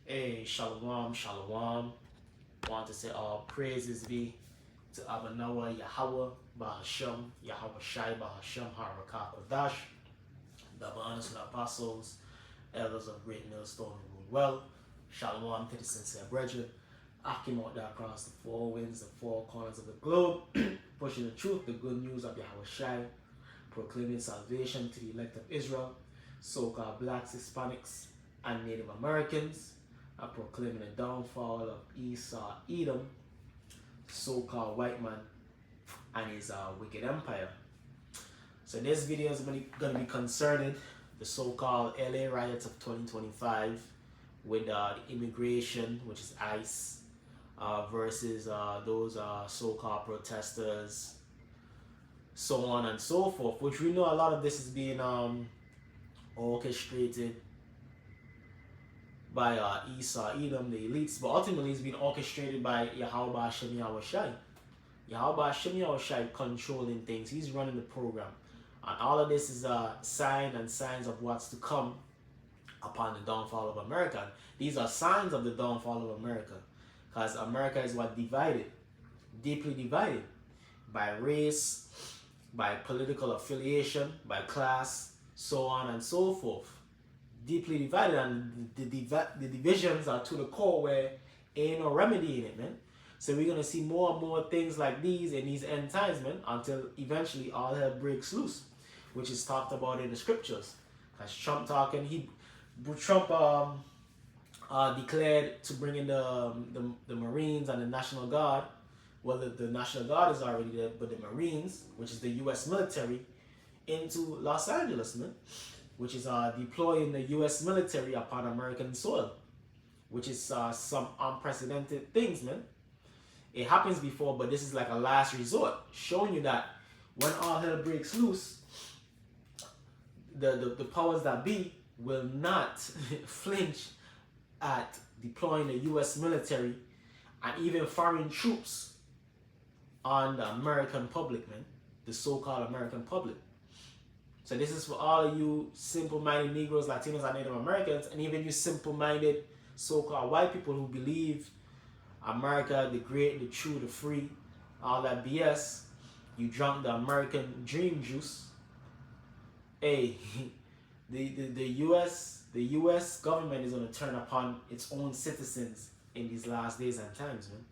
Hey, shalom, shalom. Want to say all praises be to Abanawa Yahweh, Bahashem, Yahweh Shai, Bahashem, Harakah Kodash, the honest and apostles, elders of great millstone and rule well. Shalom to the sincere brethren. Akim out there across the four winds, the four corners of the globe, pushing the truth, the good news of Yahweh Shai, proclaiming salvation to the elect of Israel, so-called blacks, Hispanics, and Native Americans, are proclaiming the downfall of Esau, Edom, so-called white man, and his wicked empire. So this video is going to be concerning the so-called LA riots of 2025 with the immigration, which is ICE, versus those so-called protesters, so on and so forth, which we know a lot of this is being orchestrated by Esau, Edom, the elites, but ultimately it's being orchestrated by Yahweh Hashem Yahweh Shai. Yahweh Hashem Yahweh Shai controlling things. He's running the program. And all of this is a sign and signs of what's to come upon the downfall of America. And these are signs of the downfall of America. Because America is what divided, deeply divided by race, by political affiliation, by class, so on and so forth. Deeply divided, and the divisions are to the core where ain't no remedy in it, man. So we're gonna see more and more things like these in these end times, man, until eventually all hell breaks loose, which is talked about in the scriptures. Because Trump declared to bring in the Marines and the National Guard. Well, the National Guard is already there, but the Marines, which is the U.S. military, into Los Angeles, man, which is deploying the U.S. military upon American soil, which is some unprecedented things, man. It happens before, but this is like a last resort, showing you that when all hell breaks loose, the powers that be will not flinch at deploying the U.S. military and even foreign troops on the American public, man, the so-called American public. So this is for all of you simple-minded Negroes, Latinos, and Native Americans, and even you simple-minded so-called white people who believe America, the great, the true, the free, all that BS. You drunk the American dream juice. Hey, the U.S. government is going to turn upon its own citizens in these last days and times, man.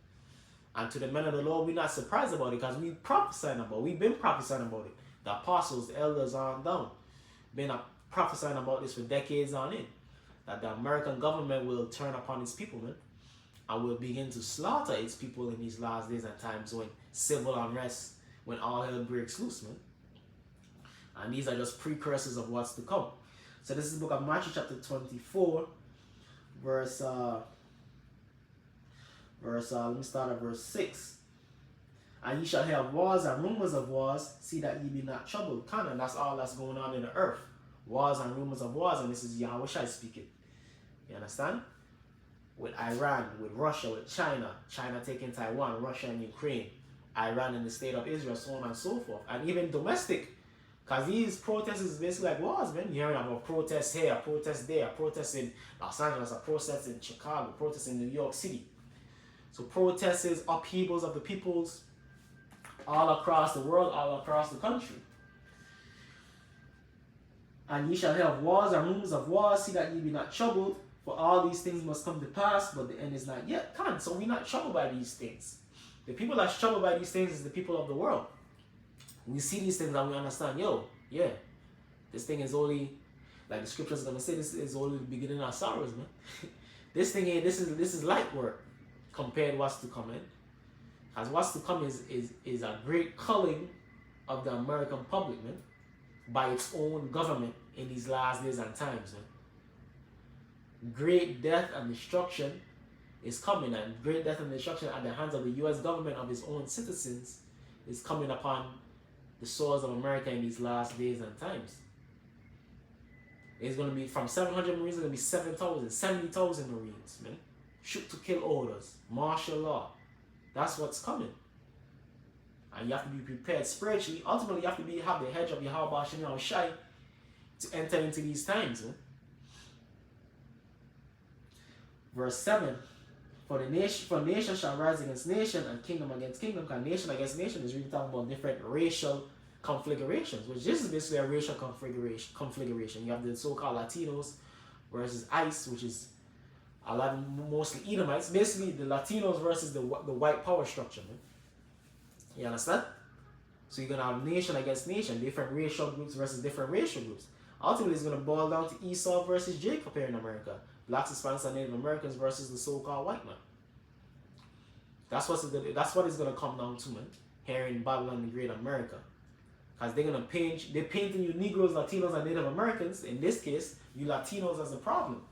And to the men of the Lord, we're not surprised about it because we've been prophesying about it. The apostles, the elders on down, been prophesying about this for decades on in. That the American government will turn upon its people, man, and will begin to slaughter its people in these last days and times when civil unrest, when all hell breaks loose, man. And these are just precursors of what's to come. So this is the book of Matthew chapter 24, verse let me start at verse 6. And ye shall hear of wars and rumors of wars, see that ye be not troubled. And that's all that's going on in the earth. Wars and rumors of wars, and this is Yahweh Shai speaking. You understand? With Iran, with Russia, with China, China taking Taiwan, Russia and Ukraine, Iran and the state of Israel, so on and so forth. And even domestic, because these protests is basically like wars, man. You're hearing about protests here, protests there, protests in Los Angeles, a protest in Chicago, protests in New York City. So protests is upheavals of the peoples all across the world, all across the country. And ye shall hear of wars and rumors of wars, see that ye be not troubled, for all these things must come to pass, but the end is not yet come. So we're not troubled by these things. The people that's troubled by these things is the people of the world. We see these things and we understand, yeah, this thing is only, like the scripture is gonna say, this is only the beginning of sorrows, man. This is light work compared to what's to come, man. As what's to come is a great culling of the American public, man, by its own government in these last days and times, man. Great death and destruction is coming, and great death and destruction at the hands of the U.S. government of its own citizens is coming upon the soils of America in these last days and times. It's going to be from 700 Marines, it's going to be 7,000, 70,000 Marines, man. Shoot to kill orders, martial law. That's what's coming. And you have to be prepared spiritually. Ultimately, you have to have the hedge of Yahweh Hashem Yahweh Shai to enter into these times. Verse 7. For nation shall rise against nation and kingdom against kingdom. Because nation against nation is really talking about different racial configurations, which this is basically a racial configuration. You have the so-called Latinos versus ICE, which is a lot of mostly Edomites. Basically, the Latinos versus the white power structure, man. You understand? So you're going to have nation against nation, different racial groups versus different racial groups. Ultimately, it's going to boil down to Esau versus Jacob here in America. Blacks, Hispanics, and Native Americans versus the so-called white man. That's what it's going to come down to, man, here in Babylon the Great America. Because they're painting you Negroes, Latinos, and Native Americans. In this case, you Latinos as the problem.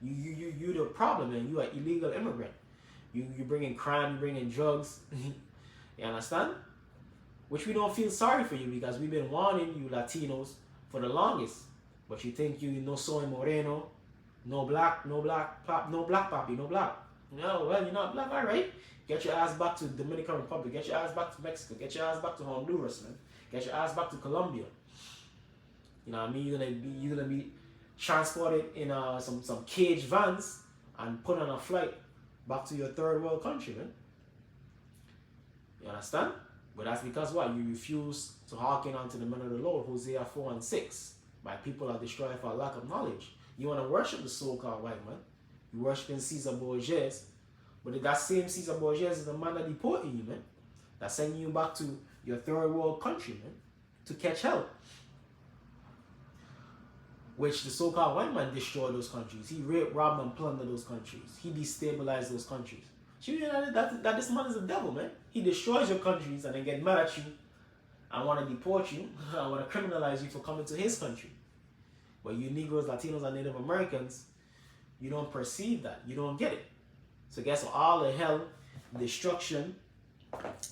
You the problem, man. You are illegal immigrant. You bring in crime, you bring in drugs. You understand? Which we don't feel sorry for you because we've been warning you Latinos for the longest. But you think you no soy moreno, no black papi, no black. No, well, you're not black, all right. Get your ass back to the Dominican Republic. Get your ass back to Mexico. Get your ass back to Honduras, man. Get your ass back to Colombia. You know what I mean? You're gonna be transported in some cage vans and put on a flight back to your third world country, man. You understand? But that's because what? You refuse to hearken unto the men of the Lord, Hosea 4:6. My people are destroyed for a lack of knowledge. You want to worship the so-called white man. You worshiping Caesar Borges. But that same Caesar Borges is the man that deported you, man. That's sending you back to your third world country, man, to catch hell. Which the so-called white man destroyed those countries. He raped, robbed, and plundered those countries. He destabilized those countries. So you know that this man is the devil, man. He destroys your countries and then get mad at you and want to deport you and want to criminalize you for coming to his country. But you Negroes, Latinos, and Native Americans, you don't perceive that. You don't get it. So guess what? All the hell, destruction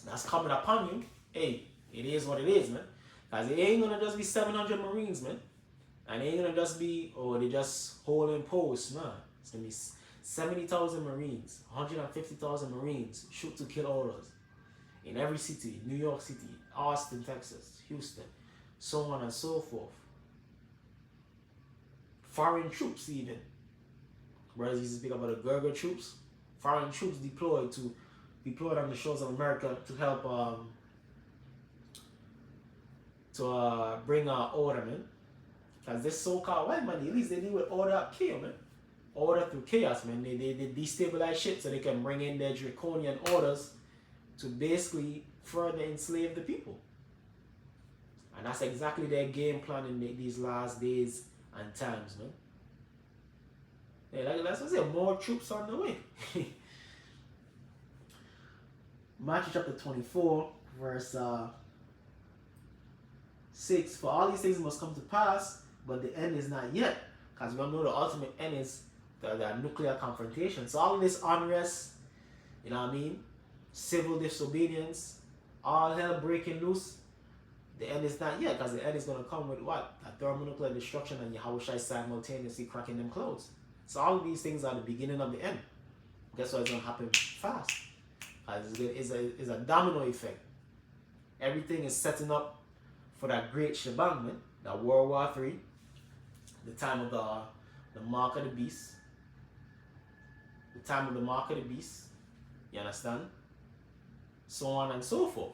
that's coming upon you, hey, it is what it is, man. Because it ain't going to just be 700 Marines, man. And it ain't going to just be, oh, they just holding posts, man. It's going to be 70,000 Marines, 150,000 Marines, shoot to kill orders. In every city, New York City, Austin, Texas, Houston, so on and so forth. Foreign troops even. Brothers used to speak about the Gurga troops. Foreign troops deployed on the shores of America to help bring order, man. Because this so-called white man, at least they deal with order up here, man. Order through chaos, man. They destabilize shit so they can bring in their draconian orders to basically further enslave the people. And that's exactly their game plan in these last days and times, man. Yeah, that's what I say, more troops on the way. Matthew chapter 24, verse 6. For all these things must come to pass, but the end is not yet. Because we all know the ultimate end is the nuclear confrontation. So all of this unrest, you know what I mean? Civil disobedience, all hell breaking loose. The end is not yet, because the end is going to come with what? A thermonuclear destruction and Yahushua simultaneously cracking them clothes. So all of these things are the beginning of the end. Guess what? It's going to happen fast. It's a domino effect. Everything is setting up for that great shebang, man. That World War III, the time of the mark of the beast. The time of the mark of the beast. You understand? So on and so forth.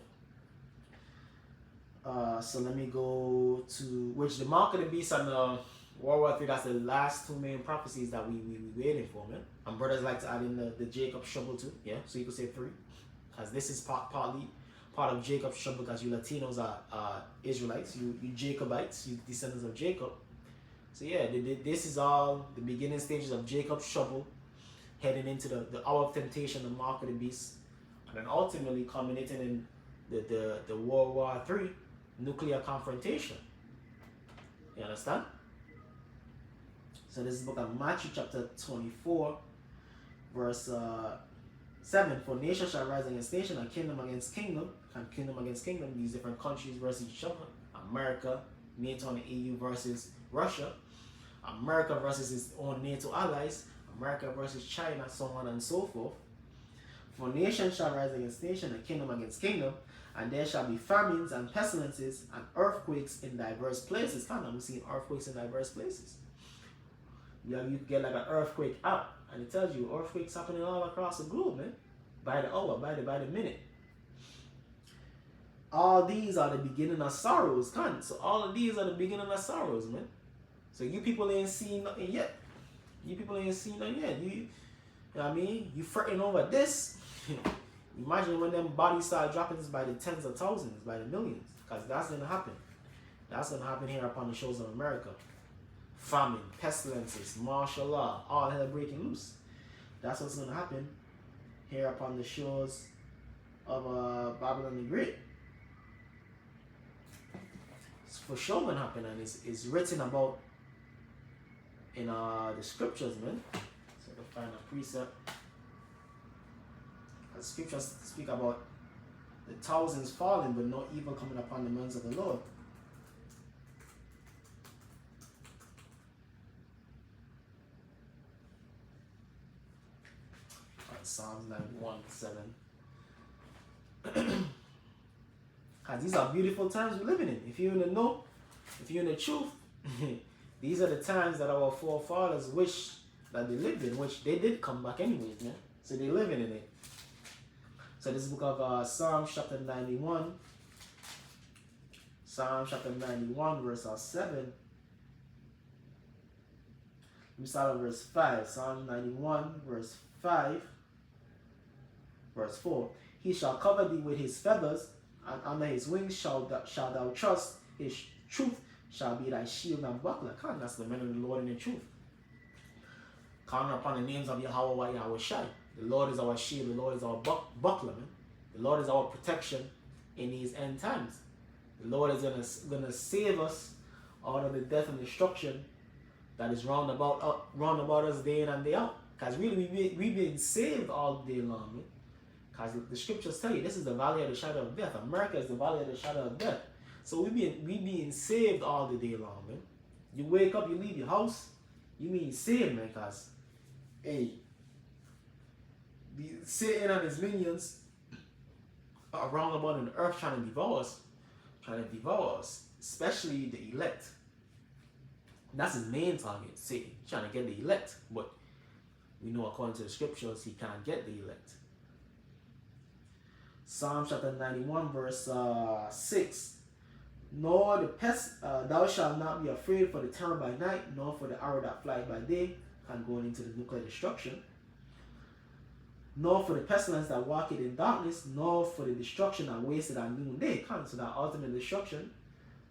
So let me go to which the mark of the beast and the World War III. That's the last two main prophecies that we waiting for, man. And brothers like to add in the Jacob trouble too, yeah. So you could say 3, because this is partly part of Jacob's trouble. Because you Latinos are Israelites, you Jacobites, you descendants of Jacob. So yeah, this is all the beginning stages of Jacob's trouble, heading into the hour of temptation, the mark of the beast, and then ultimately culminating in the World War III nuclear confrontation. You understand? So this is the book of Matthew chapter 24, verse 7. For nation shall rise against nation, and kingdom against kingdom, and kingdom against kingdom. These different countries versus each other. America, NATO and the EU versus Russia. America versus its own NATO allies. America versus China, so on and so forth. For nation shall rise against nation, and kingdom against kingdom, and there shall be famines and pestilences and earthquakes in diverse places. I'm seeing earthquakes in diverse places. You get like an earthquake out, And it tells you earthquakes happening all across the globe, man. By the hour, by the minute. All these are the beginning of sorrows, can. So all of these are the beginning of sorrows, man. So you people ain't seen nothing yet. You people ain't seen nothing yet. You know what I mean? You fretting over this. Imagine when them bodies start dropping by the tens of thousands, by the millions. Because that's going to happen. That's going to happen here upon the shores of America. Famine, pestilences, martial law, all hell breaking loose. That's what's going to happen here upon the shores of Babylon the Great. It's for sure going to happen, and it's written about in the scriptures, man. So to find a precept. The scriptures speak about the thousands falling, but no evil coming upon the mans of the Lord. Psalms 91:7. Because these are beautiful times we're living in. If you're in the know, if you're in the truth, these are the times that our forefathers wish that they lived in, which they did come back anyways, man. So they're living in it. So this book of Psalms chapter 91. Psalm chapter 91 verse 7. Let me start at verse 5. Psalm 91 verse 5. Verse 4. He shall cover thee with his feathers, and under his wings shalt thou trust. His truth shall be thy shield and buckler. That's the men of the Lord in the truth. Calling upon the names of Yahweh, Yahweh Shai. The Lord is our shield. The Lord is our buckler, man. The Lord is our protection in these end times. The Lord is gonna save us out of the death and destruction that is round about us day in and day out. Because really, we've been saved all day long, man. Because the scriptures tell you this is the valley of the shadow of death. America is the valley of the shadow of death. So we being saved all the day long, man. You wake up, you leave your house, you mean saved, man. Because, hey, Satan and his minions are round about on the earth trying to devour us, especially the elect. That's his main target, Satan, trying to get the elect. But we know according to the scriptures, he can't get the elect. Psalm chapter 91 verse 6. Nor the pest, thou shalt not be afraid for the terror by night, nor for the arrow that flies by day, and going into the nuclear destruction. Nor for the pestilence that walketh in darkness, nor for the destruction that wasted at noonday. So that ultimate destruction,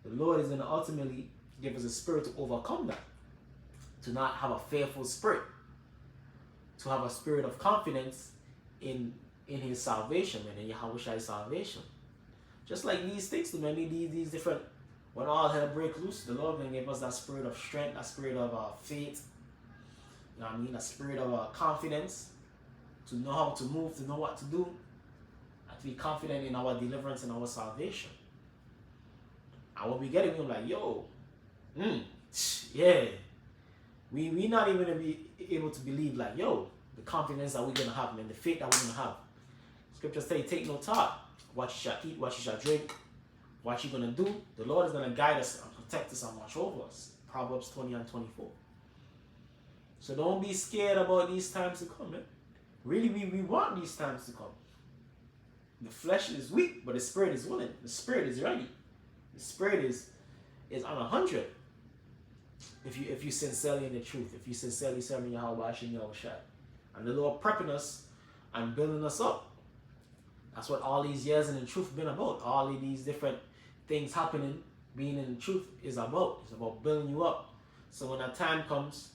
the Lord is going to ultimately give us a spirit to overcome that. To not have a fearful spirit. To have a spirit of confidence in his salvation, and in Yahweh Shai's salvation. Just like these things, man, these different, when all hell break loose, the Lord will give us that spirit of strength, that spirit of faith, you know what I mean, that spirit of confidence, to know how to move, to know what to do, and to be confident in our deliverance and our salvation. And when we get it, we're like, yo, yeah, we not even gonna be able to believe, like, yo, the confidence that we're gonna have, man, the faith that we're gonna have. Scriptures say, take no thought what you shall eat, what you shall drink, what you're going to do. The Lord is going to guide us and protect us and watch over us. Proverbs 20 and 24. So don't be scared about these times to come, man. Really, we want these times to come. The flesh is weak, but the spirit is willing. The spirit is ready. The spirit is on 100. If you sincerely in the truth, if you sincerely serving Yahweh and Yahweh Shai. And the Lord prepping us and building us up. That's what all these years in the truth been about. All of these different things happening, being in the truth is about. It's about building you up. So when that time comes,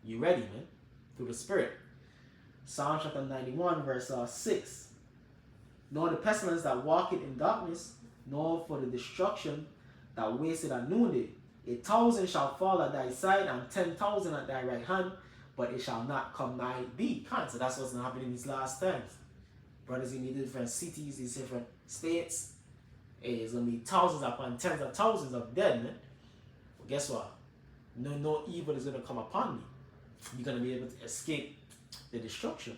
you're ready, man. Through the Spirit. Psalm chapter 91 verse 6. Nor the pestilence that walketh in darkness, nor for the destruction that wasteth at noonday. 1,000 shall fall at thy side, and 10,000 at thy right hand, but it shall not come nigh thee. So that's what's going to happen in these last times. Brothers in these different cities, these different states, it's going to be thousands upon tens of thousands of dead, man. But guess what? No evil is going to come upon me. You're going to be able to escape the destruction.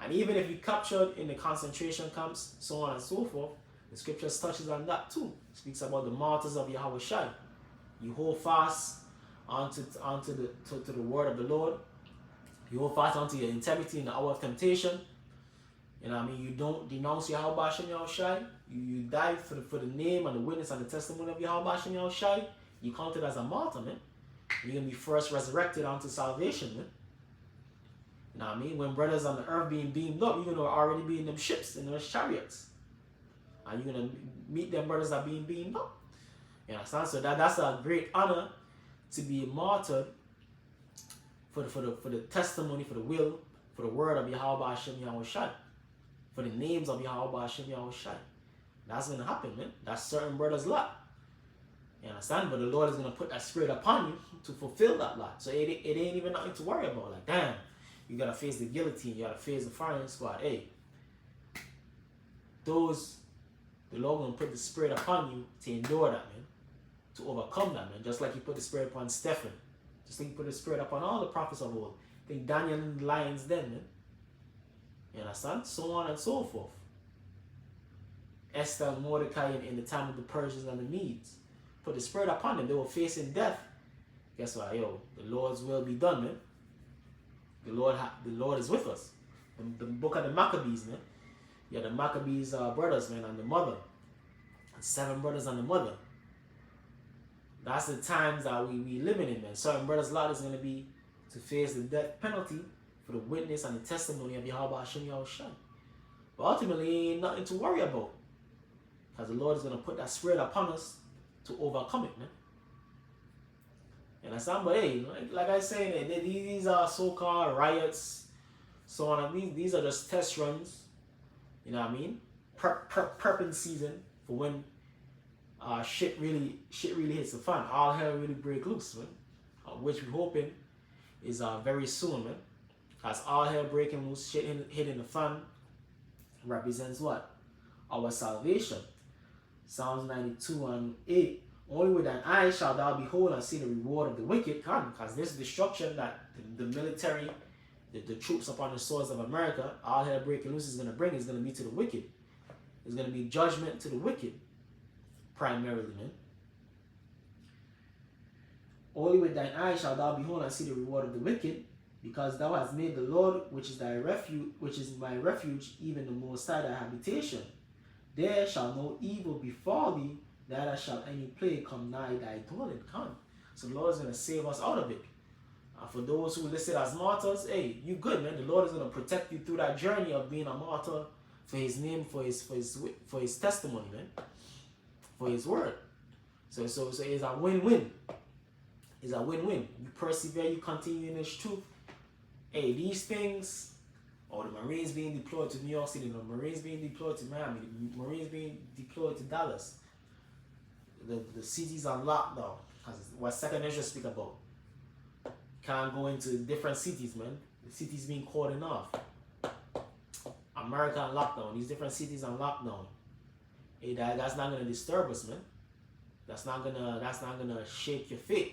And even if you captured in the concentration camps, so on and so forth, the scriptures touches on that too. It speaks about the martyrs of Yahweh Shai. You hold fast onto the word of the Lord. You hold fast onto your integrity in the hour of temptation. You know what I mean? You don't denounce Yahweh Shem Yahushai. You die for the name and the witness and the testimony of Yahweh Shem Yahushai. You count it as a martyr, man. You're going to be first resurrected unto salvation, man. You know what I mean? When brothers on the earth being beamed up, you're going to already be in them ships, in those chariots. And you're going to meet them brothers that are being beamed up. You understand? So that's a great honor to be martyred for the testimony, for the will, for the word of Yahweh Hashem Yahushai, for the names of Yahweh Hashem Yahushai. That's going to happen, man. That's certain brothers' lot. You understand? But the Lord is going to put that spirit upon you to fulfill that lot. So it ain't even nothing to worry about. Like, damn, you got to face the guillotine. You got to face the firing squad. Hey, the Lord going to put the spirit upon you to endure that, man. To overcome that, man. Just like he put the spirit upon Stephen. Just like he put the spirit upon all the prophets of old. I think Daniel in the lion's den, man. You understand? So on and so forth. Esther and Mordecai in the time of the Persians and the Medes. Put the spirit upon them. They were facing death. Guess what? Yo, the Lord's will be done, man. The Lord is with us. The book of the Maccabees, man. Yeah, the Maccabees brothers, man, and the mother. 7 brothers and the mother. That's the times that we living in, man. Certain brothers' lot is going to be to face the death penalty for the witness and the testimony of Yahweh Hashem Yahushai. But ultimately, ain't nothing to worry about. Because the Lord is going to put that spirit upon us to overcome it, man. You understand? But hey, like I say, these are so-called riots, so on. And these are just test runs. You know what I mean? Prepping season for when shit really hits the fan. All hell really break loose, man. Which we're hoping is very soon, man. As all hell breaking loose, shit hitting the fan represents what? Our salvation. Psalms 92:8. Only with thine eyes shalt thou behold and see the reward of the wicked come. Because this destruction that the military, the troops upon the swords of America, all hell breaking loose is going to bring is going to be to the wicked. It's going to be judgment to the wicked. Primarily, man. Only with thine eyes shalt thou behold and see the reward of the wicked, because thou hast made the Lord, which is thy refuge, which is my refuge, even the Most High thy habitation. There shall no evil befall thee, neither shall any plague come nigh thy dwelling. Come. So the Lord is going to save us out of it. For those who listed as martyrs, hey, you good, man. The Lord is going to protect you through that journey of being a martyr for His name, for His testimony, man. For His word. So it's a win-win. It's a win-win. You persevere, you continue in this truth. Hey, these things, the Marines being deployed to New York City, the Marines being deployed to Miami, the Marines being deployed to Dallas. The cities on lockdown. What Second Ezra speak about. Can't go into different cities, man. The cities being cordoned off. America on lockdown. These different cities on lockdown. Hey, that's not gonna disturb us, man. That's not gonna shake your faith.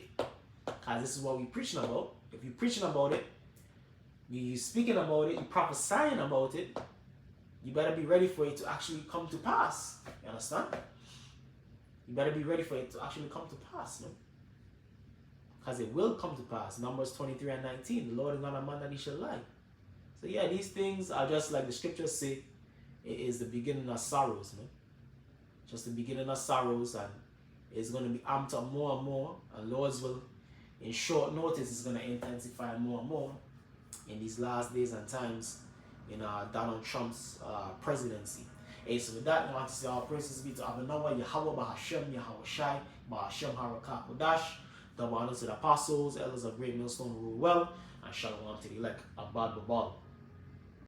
Cause this is what we're preaching about. If you're preaching about it, you're speaking about it, you're prophesying about it, you better be ready for it to actually come to pass. You understand? You better be ready for it to actually come to pass, man. Because it will come to pass. Numbers 23:19. The Lord is not a man that He should lie. So yeah, these things are just like the scriptures say, it is the beginning of sorrows, man. Just the beginning of sorrows, and it's going to be amped up more and more. And Lord's will, in short notice, is going to intensify more and more in these last days and times in Donald Trump's presidency. Hey, so with that, I want to say all praises be to Abanawa, Yahweh, Bahashem, Yahweh Shai, Bahashem, Harakat, Kodash. Double honor to the apostles, elders of Great Millstone rule well, and shalom to the elect, Abad Babal.